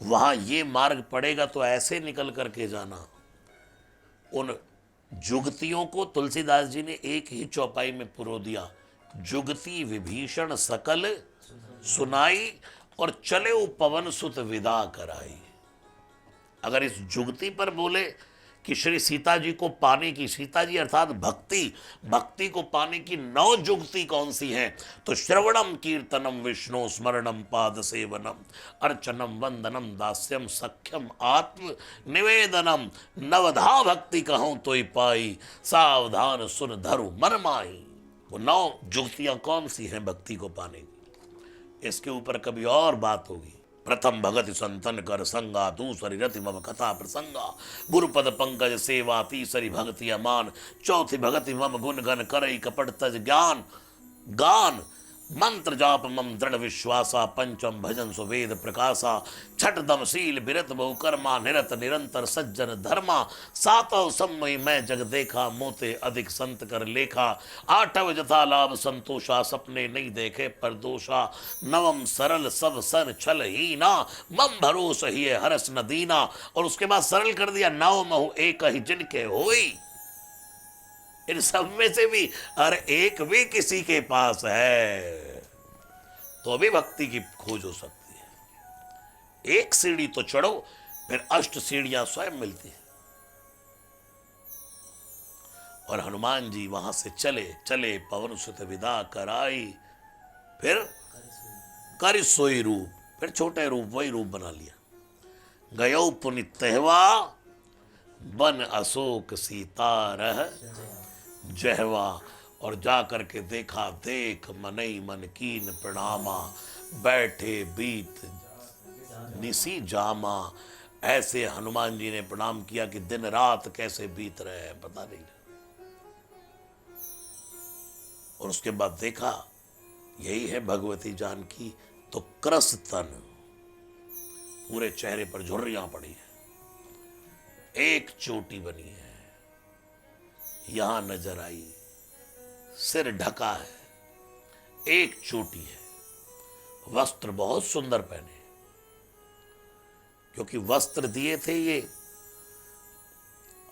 [SPEAKER 1] वहां ये मार्ग पड़ेगा तो ऐसे निकल करके जाना। उन जुगतियों को तुलसीदास जी ने एक ही चौपाई में पुरो दिया, जुगति विभीषण सकल सुनाई और चले पवन सुत विदा कराई। अगर इस जुगति पर बोले कि श्री सीता जी को पाने की, सीता जी अर्थात भक्ति, भक्ति को पाने की 9 जुगति कौन सी हैं? तो श्रवणम कीर्तनम विष्णु स्मरणम पाद सेवनम अर्चनम वंदनम दास्यम सख्यम आत्म निवेदनम नवधा भक्ति कहूं तो पाई सावधान सुन धरु मन माही। वो 9 जुगतियां कौन सी हैं भक्ति को पाने की? इसके ऊपर कभी और बात होगी। प्रथम भगति संतन कर संगा, दूसरी रति मम कथा प्रसंगा, गुरुपद पंकज सेवा, तीसरी भक्ति अमान, चौथी भगति मम गुण गण करई कपट तज ज्ञान गान, मंत्र जाप मम दृढ़ विश्वासा, पंचम भजन सुवेद प्रकाशा, छठ दम शील बिरत बहु कर्मा, निरत निरंतर सज्जन धर्मा, सातव समय मैं जग देखा, मोते अधिक संत कर लेखा, आठव जथा लाभ संतोषा, सपने नहीं देखे पर दोषा, नवम सरल सब सन छल हीना, मम भरोस ही हरस न दीना। और उसके बाद सरल कर दिया, नव महु एक ही जिनके होई। इन सब में से भी हर एक भी किसी के पास है तो भी भक्ति की खोज हो सकती है। एक सीढ़ी तो चढ़ो, फिर 8 सीढ़ियां स्वयं मिलती है और हनुमान जी वहां से चले चले पवन सुत विदा कराई, फिर कर सोई रूप, फिर छोटे रूप वही रूप बना लिया। गयो पुनित तहवा बन अशोक सीता रह जहवा, और जा करके देखा देख मनई मन कीन प्रणामा, बैठे बीत निसी जामा। ऐसे हनुमान जी ने प्रणाम किया कि दिन रात कैसे बीत रहे हैं पता नहीं। और उसके बाद देखा यही है भगवती जानकी, तो क्रस तन, पूरे चेहरे पर झुर्रियां पड़ी है, एक चोटी बनी है, यहां नजर आई, सिर ढका है, एक चोटी है, वस्त्र बहुत सुंदर पहने, क्योंकि वस्त्र दिए थे ये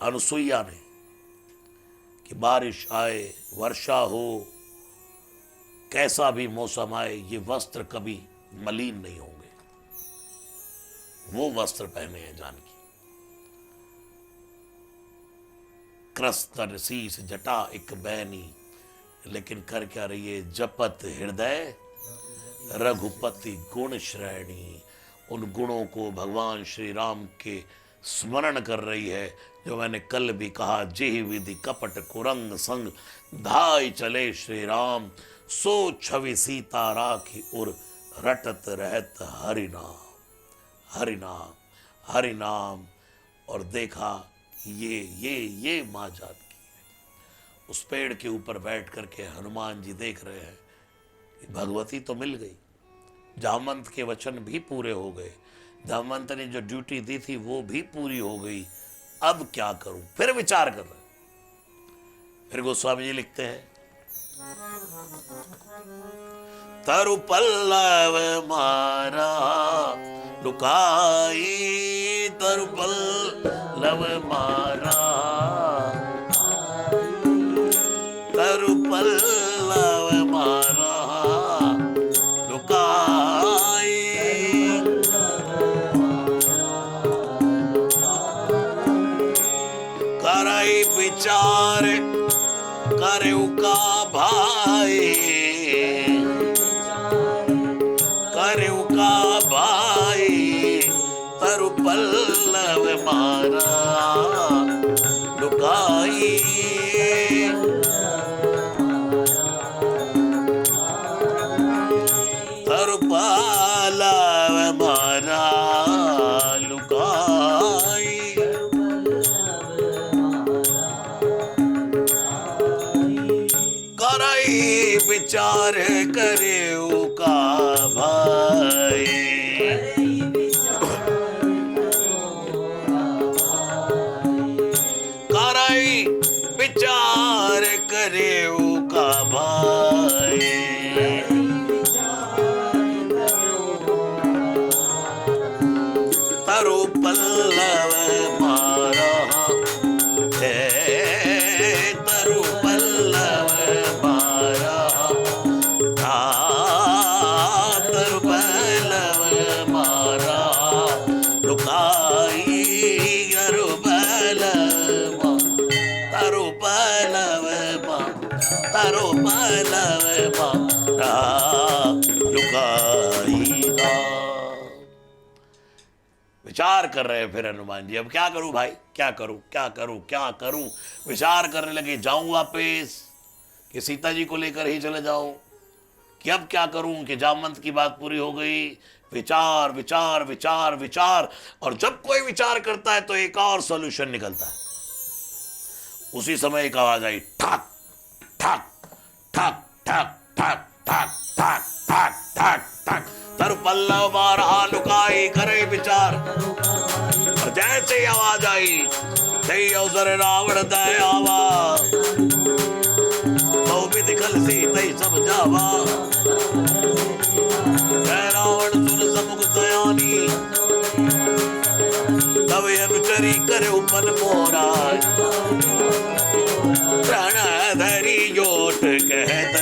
[SPEAKER 1] अनुसुईया ने कि बारिश आए वर्षा हो कैसा भी मौसम आए ये वस्त्र कभी मलिन नहीं होंगे, वो वस्त्र पहने हैं जानकी। क्रस्तर शीस जटा एक बैनी, लेकिन कर क्या रही है, जपत हृदय रघुपति गुण श्रेणी। उन गुणों को भगवान श्री राम के स्मरण कर रही है, जो मैंने कल भी कहा, जेहि विधि कपट कुरंग संग धाय चले श्री राम, सो छवि सीता राखी उर रटत रहत हरिनाम हरिनाम हरिनाम। और देखा ये माँ जानकी है। उस पेड़ के ऊपर बैठ करके हनुमान जी देख रहे हैं कि भगवती तो मिल गई, जामवंत के वचन भी पूरे हो गए, जामवंत ने जो ड्यूटी दी थी वो भी पूरी हो गई, अब क्या करूं, फिर विचार कर रहे। फिर गोस्वामी जी लिखते हैं, तरु पल्लव मारा लुकाई, तरु पल्लव मारा, तरु पल्लव मारा लुकाई, करई विचार करऊ का भाई, करऊ का भाई, तरु पल्लव मारा लुकाई, तरु पल्लव मारा लुकाई, करई विचार करे का भाई, करई विचार करे का भाई, तरु पल्लव मारा है, तरु पल्लव मारा, तरु पल्लव मारा लुकाई, तरु पल्लव, तरु पल्लव, तरु पल्लव मारा लुकाई। विचार कर रहे हैं फिर हनुमान जी, अब क्या करूं भाई, क्या करूं क्या करूं क्या करूं। विचार करने लगे, जाऊं वापस कि सीता जी को लेकर ही चले जाऊं, कि अब क्या करूं कि जामवंत की बात पूरी हो गई। विचार विचार विचार विचार, और जब कोई विचार करता है तो एक और सॉल्यूशन निकलता है। उसी समय एक आवाज आई, ठक ठक ठक ठक ठक ठक ठक ठक ठक ठक, तरु पल्लव मारा लुकाई, करे विचार। और जैसे ही आवाज आई, जय अवसर रावण दयावा, बहुविधि खलसी तई सब जावा, जय रावण सुन समुख सयानी, तब अनुचरी करे मन मोरा, प्रण धरी जोट कहत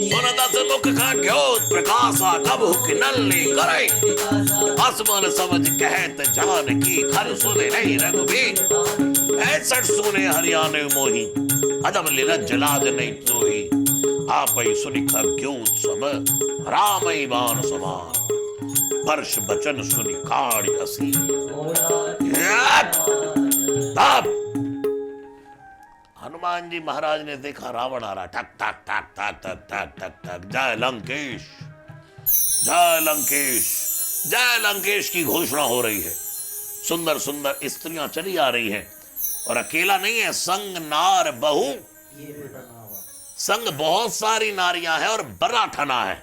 [SPEAKER 1] सुन दस मुख का ज्योत प्रकाशा कब हुक नल्ले करे, असमन समझ कहत जान की खर सुने नहीं रघुबीर, ऐसठ सुने हरियाणे मोही अदब लिरज लाज नहीं सोही, आप ही सुनिखा ज्योत सम राम बाण समान, वर्ष बचन सुनि काढ़ हसी। हनुमान जी महाराज ने देखा रावण आ रहा, ठक ठक ठक ठक ठक ठक ठक ठक, जय लंकेश जय लंकेश जय लंकेश की घोषणा हो रही है। सुंदर सुंदर स्त्रियां चली आ रही हैं, और अकेला नहीं है, संग नार बहु, संग बहुत सारी नारियां हैं और बना ठना है,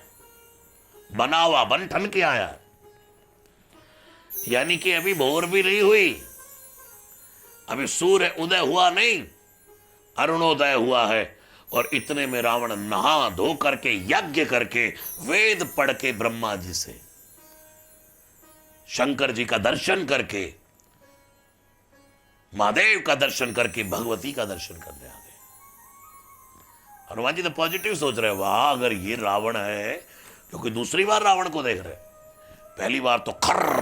[SPEAKER 1] बनावा बन ठन के आया है। यानी कि अभी भोर भी नहीं हुई, अभी सूर्य उदय हुआ नहीं, अरुणोदय हुआ है, और इतने में रावण नहा धो करके यज्ञ करके वेद पढ़ के ब्रह्मा जी से, शंकर जी का दर्शन करके, महादेव का दर्शन करके भगवती का दर्शन करने आ गए। हनुमान जी तो पॉजिटिव सोच रहे, वाह अगर ये रावण है, क्योंकि दूसरी बार रावण को देख रहे, पहली बार तो खर्र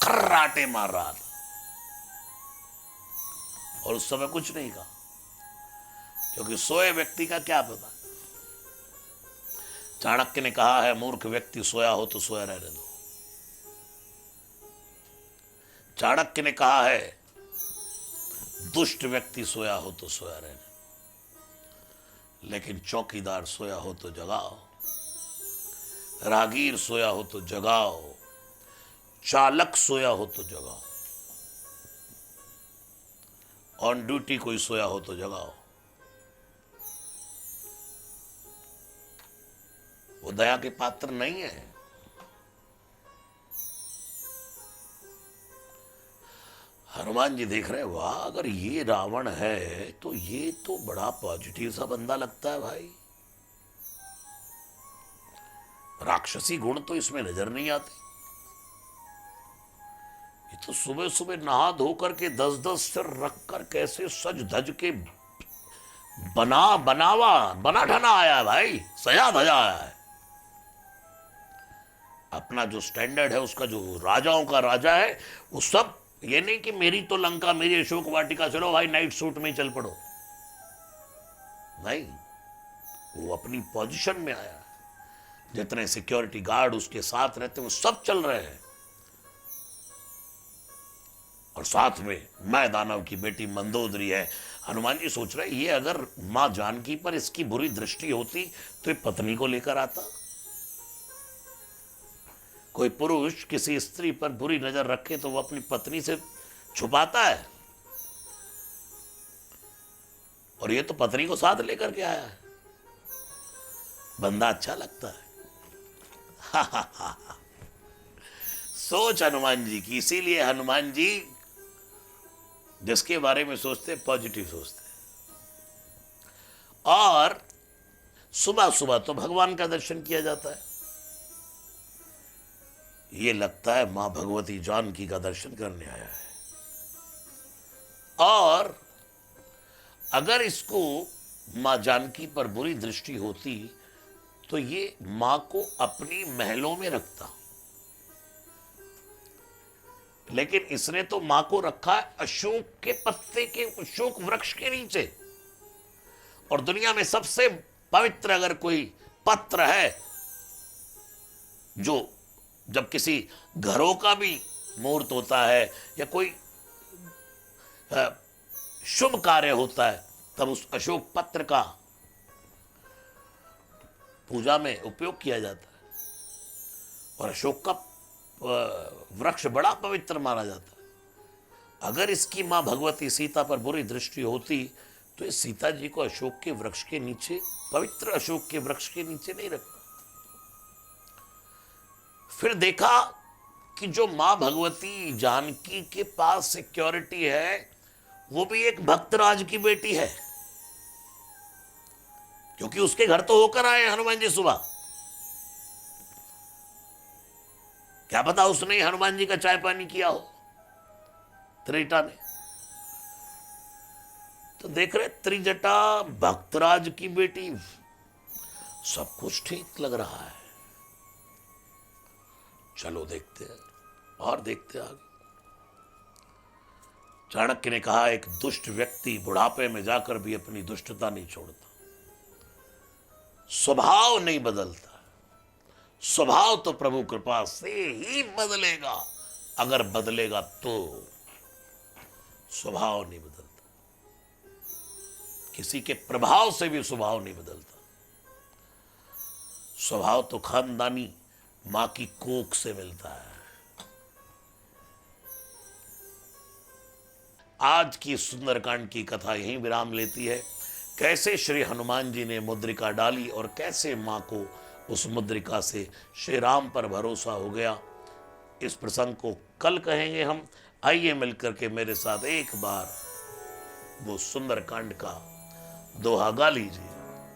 [SPEAKER 1] खर्राटे मार रहा था, और उस समय कुछ नहीं कहा, क्योंकि सोए व्यक्ति का क्या पता। चाणक्य ने कहा है, मूर्ख व्यक्ति सोया हो तो सोया रहने दो। चाणक्य ने कहा है, दुष्ट व्यक्ति सोया हो तो सोया रहने दो, लेकिन चौकीदार सोया हो तो जगाओ, रागीर सोया हो तो जगाओ, चालक सोया हो तो जगाओ, ऑन ड्यूटी कोई सोया हो तो जगाओ। वो दया के पात्र नहीं है। हनुमान जी देख रहे, वाह अगर ये रावण है तो ये तो बड़ा पॉजिटिव सा बंदा लगता है भाई, राक्षसी गुण तो इसमें नजर नहीं आते। ये तो सुबह सुबह नहा धो करके 10-10 सिर रख कर कैसे सज धज के बना ठना आया है भाई, सजा धजा आया है। अपना जो स्टैंडर्ड है, उसका जो राजाओं का राजा है, वो सब, ये नहीं कि मेरी तो लंका, मेरी अशोक वाटिका, चलो भाई नाइट सूट में चल पड़ो, नहीं, वो अपनी पोजीशन में आया। जितने सिक्योरिटी गार्ड उसके साथ रहते वो सब चल रहे हैं, और साथ में मैं दानव की बेटी मंदोदरी है। हनुमान जी सोच रहे, ये अगर मां जानकी पर इसकी बुरी दृष्टि होती तो ये पत्नी को लेकर आता। कोई पुरुष किसी स्त्री पर बुरी नजर रखे तो वो अपनी पत्नी से छुपाता है, और ये तो पत्नी को साथ लेकर के आया है। बंदा अच्छा लगता है। सोच हनुमान जी की, इसीलिए हनुमान जी जिसके बारे में सोचते पॉजिटिव सोचते। और सुबह सुबह तो भगवान का दर्शन किया जाता है, ये लगता है मां भगवती जानकी का दर्शन करने आया है। और अगर इसको मां जानकी पर बुरी दृष्टि होती तो ये मां को अपनी महलों में रखता, लेकिन इसने तो मां को रखा है अशोक के पत्ते के, अशोक वृक्ष के नीचे। और दुनिया में सबसे पवित्र अगर कोई पत्र है, जो जब किसी घरों का भी मुहूर्त होता है या कोई शुभ कार्य होता है, तब उस अशोक पत्र का पूजा में उपयोग किया जाता है। और अशोक का वृक्ष बड़ा पवित्र माना जाता है। अगर इसकी मां भगवती सीता पर बुरी दृष्टि होती तो इस सीता जी को अशोक के वृक्ष के नीचे, पवित्र अशोक के वृक्ष के नीचे नहीं रखता। फिर देखा कि जो मां भगवती जानकी के पास सिक्योरिटी है, वो भी एक भक्तराज की बेटी है, क्योंकि उसके घर तो होकर आए हनुमान जी सुबह। क्या पता उसने हनुमान जी का चाय पानी किया हो त्रेटा में। तो देख रहे त्रिजटा भक्तराज की बेटी, सब कुछ ठीक लग रहा है। चलो देखते हैं और देखते हैं आगे। चाणक्य ने कहा, एक दुष्ट व्यक्ति बुढ़ापे में जाकर भी अपनी दुष्टता नहीं छोड़ता, स्वभाव नहीं बदलता। स्वभाव तो प्रभु कृपा से ही बदलेगा, अगर बदलेगा तो। स्वभाव नहीं बदलता, किसी के प्रभाव से भी स्वभाव नहीं बदलता। स्वभाव तो खानदानी मां की कोख से मिलता है। आज की सुंदरकांड की कथा यहीं विराम लेती है। कैसे श्री हनुमान जी ने मुद्रिका डाली और कैसे मां को उस मुद्रिका से श्री राम पर भरोसा हो गया, इस प्रसंग को कल कहेंगे हम। आइए मिलकर के मेरे साथ एक बार वो सुंदरकांड का दोहा गा लीजिए।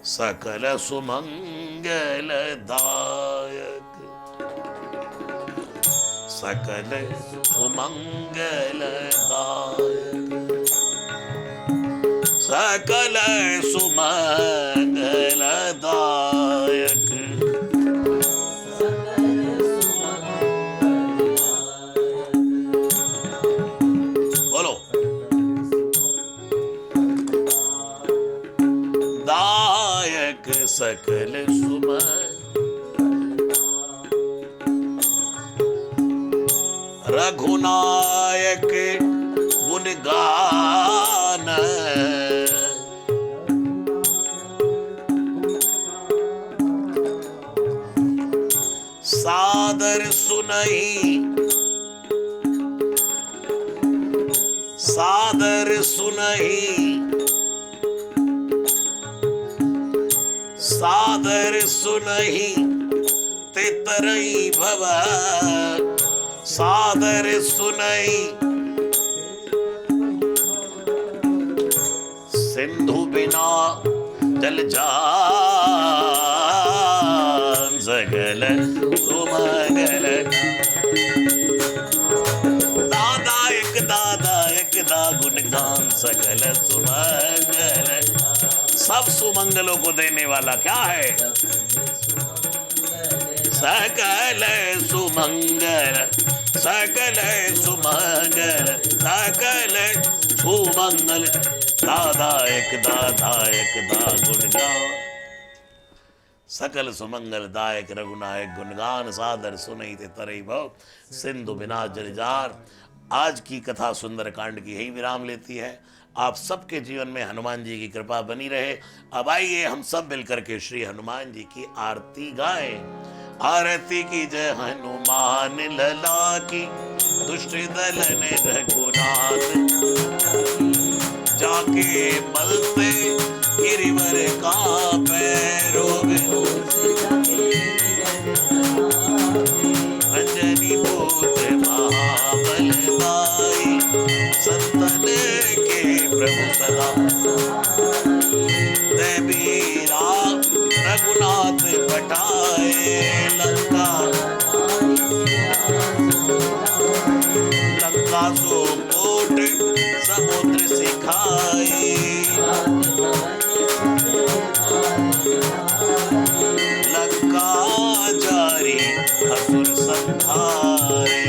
[SPEAKER 1] सकल सुमंगल दायक, सकल सुमंगल दायक, सकल सुमंगल दायक। बोलो, दायक सकल सुमंगल, रघुनायक गुण गान, सादर सुनई, सादर सुनई, सादर सुनई तितरई भव, सादर सुनई सिंधु बिना जल जान, सकल सुमंगल दादायक, दादायक दा गुणगान, सकल सुमंगल। सब सुमंगलों को देने वाला क्या है? सकल सुमंगल, सकल सुमंगल, सकल सुमंगल दादायक, दादायक दा गुणगान, सकल सुमंगल दायक रघुनायक गुणगान, सादर सुनई तरई भव, सिंधु बिना जल जार। आज की कथा सुंदरकांड की यही विराम लेती है। आप सबके जीवन में हनुमान जी की कृपा बनी रहे। अब आइए हम सब मिलकर के श्री हनुमान जी की आरती गाएं। आरती की जय हनुमान लला की, दुष्ट दलन रघुनाथ, जाके मलते गिरिवर का पैरों, अंजनी पूत महाबलदाई, संतन के प्रभु सदा, देवीरा रघुनाथ बटाए, लंका लंका सो कोट समुद्र सिखाई, लंका जारी असुर संहारे,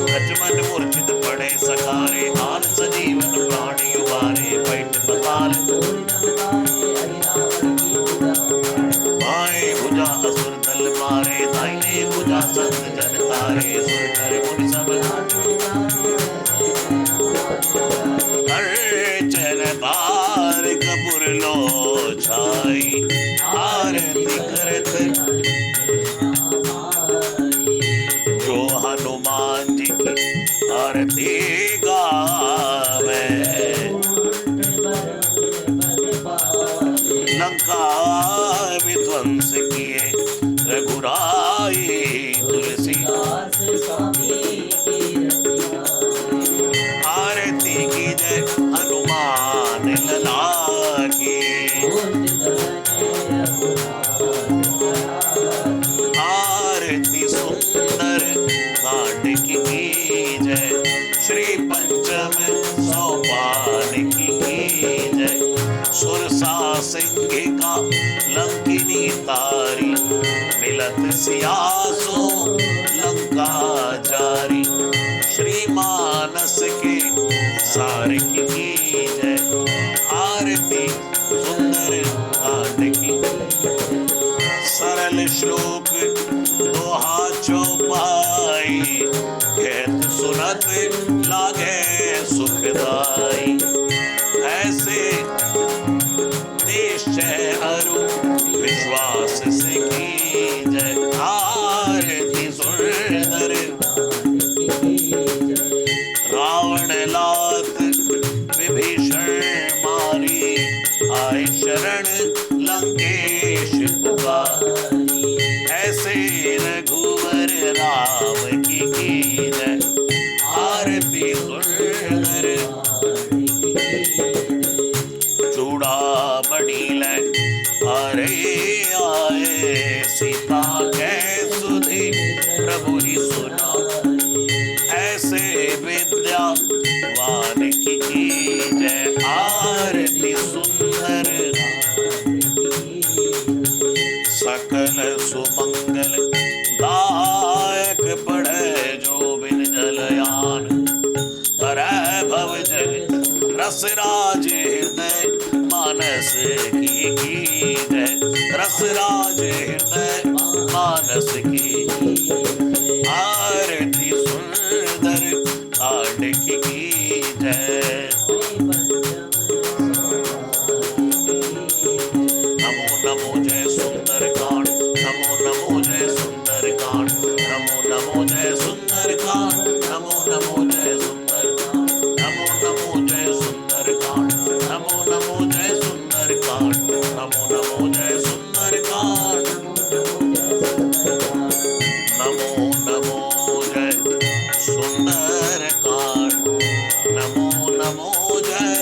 [SPEAKER 1] लक्ष्मण मूर्छित पड़े सखारे, आन सजीवन प्राणी उबारे, बैठ पताल बाएं भुजा असुर दल मारे, दाहिने भुजा संत जन तारे, सुर कर मुनि सब अर्चन बार कपूर लो छाई, आरती करत जो हनुमान जी की आरती गावे, लंका विध्वंस किए रघुराई, तुलसी आरती की जय हनुमान लला की, आरती सुंदर कांड की जय, श्री पंच भरत सियासो लंका जारी, श्री मानस के सार की जय, आरती सुंदर कांड की। सरल श्लोक दोहा चौपाई, कहत सुनत लागे सुखदाई। ऐसे निश्चय अरु विश्वास से की जय, आरती सुंदर। रावण लात विभीषण मारी, आए शरण लंकेश पुकारी। ऐसे रघुवर राम की जय, आरती सुंदर। चूड़ामणि ले अरे आए, सीता के सुधि प्रभु ही सुना। ऐसे विद्यावान की जय, आरती सुंदर। सकल सुमंगल दायक पढ़े, जो बिन जलयान करे भव जग। रस राज हृदय मानस की जय, रस राज हृदय मानस की। आरती सुंदर कांड की जय। नमो नमो जय सुंदर कांड, नमो नमो जय सुंदर कांड, नमो नमो जय सुंदर कांड, नमो नमो जय सुंदर कांड, नमो नमो जय सुंदर कांड, नमो नमो जय सुंदर कांड, नमो नमो जय सुंदर कांड, नमो नमो जय सुंदर कांड, नमो नमो जय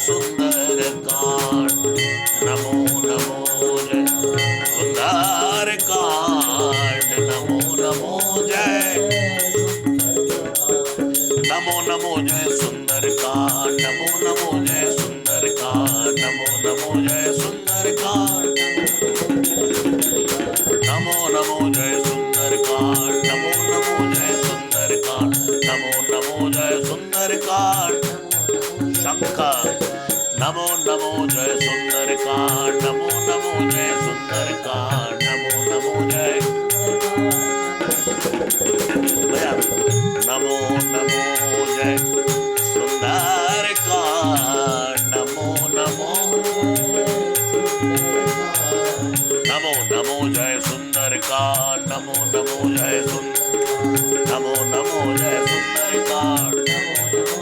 [SPEAKER 1] सुंदर कांड, नमो नमो जय सुंदर कांड, नमो नमो जय, नमो नमो जय सुंदर कांड, नमो नमो जय सुंदर कांड, नमो नमो जय सुंदर कांड, नमो नमो जय सुंदर कांड, नमो नमो जय सुंदर कांड, नमो नमो जय सुंदर कांड। शंकर नमो नमो जय सुंदर कांड, नमो नमो जय सुंदर कांड, नमो नमो जय। नमो नमो जय सुंदर कांड, नमो नमो, नमो नमो जय सुंदर कांड, नमो नमो जय सुंदर, नमो नमो जय सुंदर कांड, नमो नमो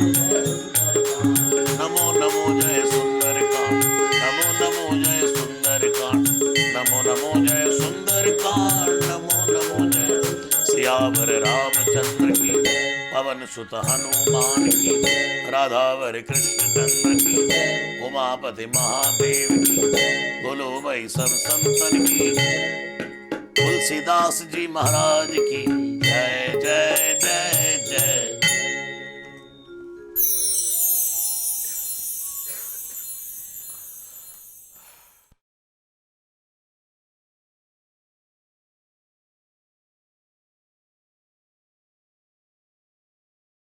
[SPEAKER 1] जय सुंदर कांड, नमो नमो जय सुंदर कांड, नमो नमो जय सुंदर कांड, नमो नमो जय। सियावर रामचंद्र की, पवन सुत हनुमान की, राधावर कृष्ण चंद्र की, उमापति महादेव की, बोलो भाई सब संतन की, तुलसीदास जी महाराज की जय जय जय।